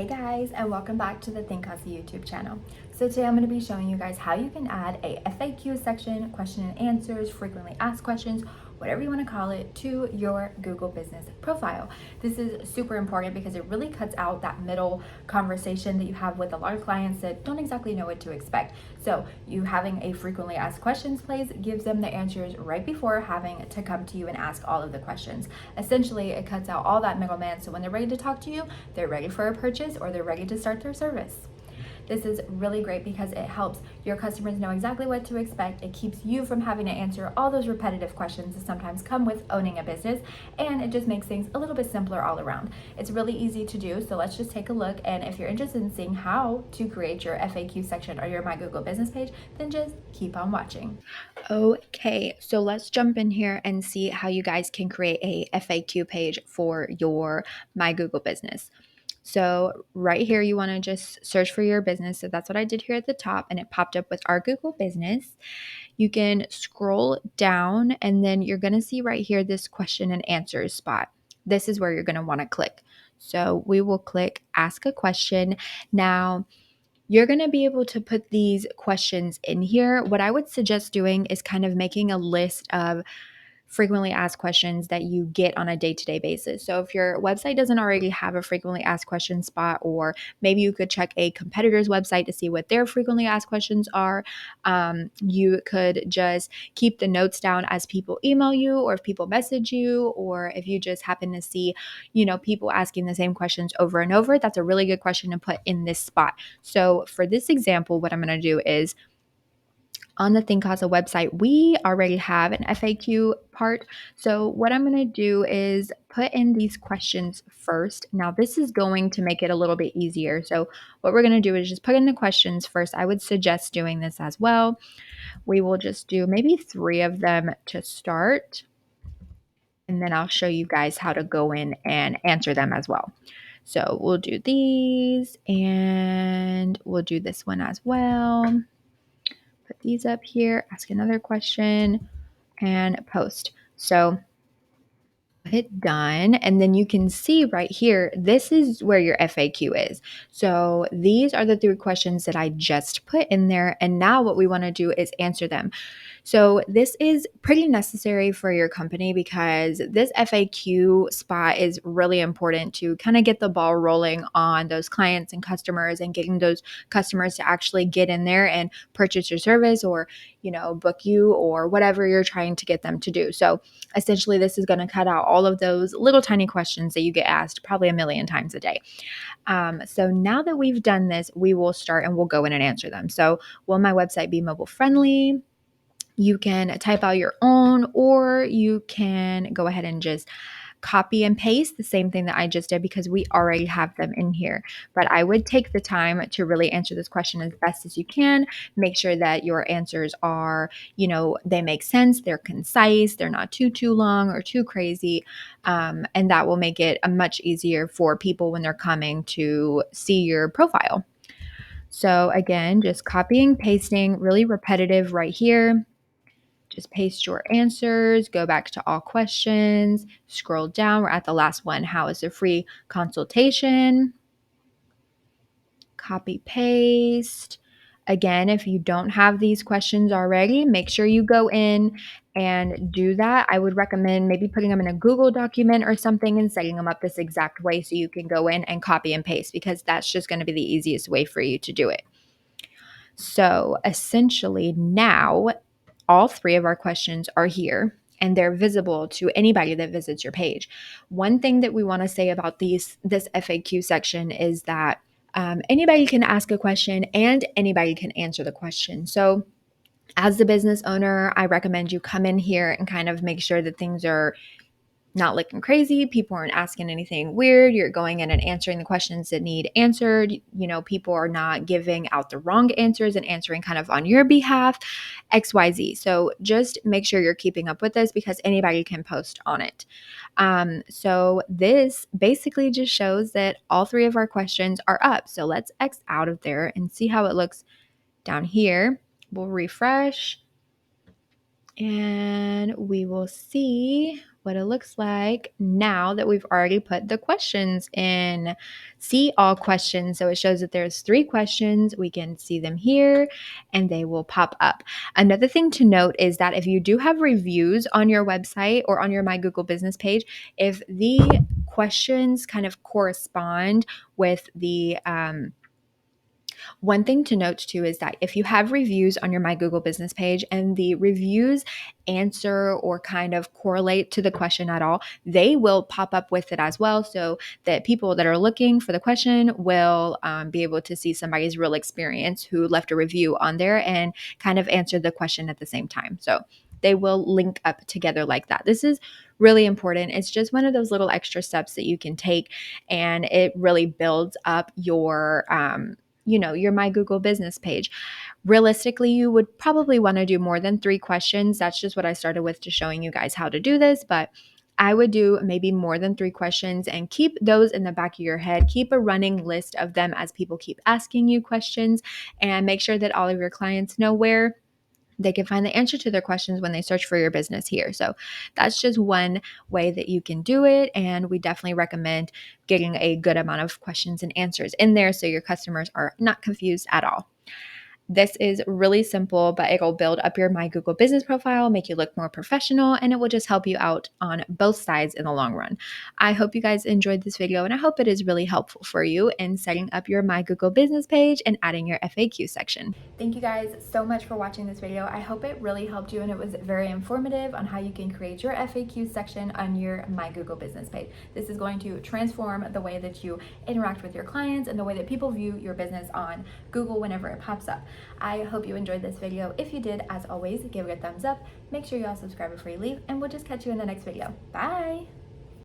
Hey guys, and welcome back to the ThinKASA YouTube channel. So today I'm going to be showing you guys how you can add a FAQ section, question and answers, frequently asked questions, whatever you want to call it, to your Google Business profile. This is super important because it really cuts out that middle conversation that you have with a lot of clients that don't exactly know what to expect. So you having a frequently asked questions place gives them the answers right before having to come to you and ask all of the questions. Essentially, it cuts out all that middleman, so when they're ready to talk to you, they're ready for a purchase or they're ready to start their service. This is really great because it helps your customers know exactly what to expect. It keeps you from having to answer all those repetitive questions that sometimes come with owning a business, and it just makes things a little bit simpler all around. It's really easy to do, so let's just take a look, and if you're interested in seeing how to create your FAQ section or your My Google Business page, then just keep on watching. Okay, so let's jump in here and see how you guys can create a FAQ page for your My Google Business. So right here, you want to just search for your business. So that's what I did here at the top, and it popped up with our Google Business. You can scroll down, and then you're going to see right here this question and answers spot. This is where you're going to want to click. So we will click Ask a Question. Now, you're going to be able to put these questions in here. What I would suggest doing is kind of making a list of frequently asked questions that you get on a day-to-day basis. So if your website doesn't already have a frequently asked questions spot, or maybe you could check a competitor's website to see what their frequently asked questions are. You could just keep the notes down as people email you, or if people message you, or if you just happen to see, people asking the same questions over and over. That's a really good question to put in this spot. So for this example, what I'm going to do is, on the ThinKASA website, we already have an FAQ part. So what I'm going to do is put in these questions first. Now, this is going to make it a little bit easier. So what we're going to do is just put in the questions first. I would suggest doing this as well. We will just do maybe 3 of them to start, and then I'll show you guys how to go in and answer them as well. So we'll do these, and we'll do this one as well. Put these up here, ask another question, and post. So hit done, and then you can see right here, this is where your FAQ is. So these are the 3 questions that I just put in there, and now what we want to do is answer them. So this is pretty necessary for your company because this FAQ spot is really important to kind of get the ball rolling on those clients and customers, and getting those customers to actually get in there and purchase your service, or book you, or whatever you're trying to get them to do. So essentially, this is going to cut out all of those little tiny questions that you get asked probably a million times a day. So now that we've done this, we will start and we'll go in and answer them. So will my website be mobile friendly? You can type out your own, or you can go ahead and just copy and paste the same thing that I just did, because we already have them in here. But I would take the time to really answer this question as best as you can. Make sure that your answers are, they make sense, they're concise, they're not too long or too crazy. And that will make it much easier for people when they're coming to see your profile. So again, just copying, pasting, really repetitive right here. Just paste your answers, go back to all questions, scroll down. We're at the last one. How is a free consultation? Copy, paste. Again, if you don't have these questions already, make sure you go in and do that. I would recommend maybe putting them in a Google document or something and setting them up this exact way so you can go in and copy and paste, because that's just going to be the easiest way for you to do it. So essentially now all 3 of our questions are here, and they're visible to anybody that visits your page. One thing that we want to say about this FAQ section is that anybody can ask a question and anybody can answer the question. So as the business owner, I recommend you come in here and kind of make sure that things are not looking crazy. People aren't asking anything weird. You're going in and answering the questions that need answered. People are not giving out the wrong answers and answering kind of on your behalf, XYZ. So just make sure you're keeping up with this, because anybody can post on it. So this basically just shows that all 3 of our questions are up. So let's X out of there and see how it looks down here. We'll refresh, and we will see what it looks like now that we've already put the questions in. See all questions. So it shows that there's 3 questions. We can see them here and they will pop up. Another thing to note is that if you do have reviews on your website or on your My Google Business page, if the questions kind of correspond with the one thing to note too is that if you have reviews on your My Google Business page and the reviews answer or kind of correlate to the question at all, they will pop up with it as well, so that people that are looking for the question will be able to see somebody's real experience who left a review on there and kind of answered the question at the same time. So they will link up together like that. This is really important. It's just one of those little extra steps that you can take, and it really builds up your your My Google Business page. Realistically, you would probably want to do more than 3 questions. That's just what I started with, just showing you guys how to do this, but I would do maybe more than 3 questions and keep those in the back of your head. Keep a running list of them as people keep asking you questions, and make sure that all of your clients know where they can find the answer to their questions when they search for your business here. So that's just one way that you can do it. And we definitely recommend getting a good amount of questions and answers in there so your customers are not confused at all. This is really simple, but it'll build up your My Google Business profile, make you look more professional, and it will just help you out on both sides in the long run. I hope you guys enjoyed this video, and I hope it is really helpful for you in setting up your My Google Business page and adding your FAQ section. Thank you guys so much for watching this video. I hope it really helped you and it was very informative on how you can create your FAQ section on your My Google Business page. This is going to transform the way that you interact with your clients and the way that people view your business on Google whenever it pops up. I hope you enjoyed this video. If you did, as always, give it a thumbs up. Make sure you all subscribe before you leave, and we'll just catch you in the next video. Bye!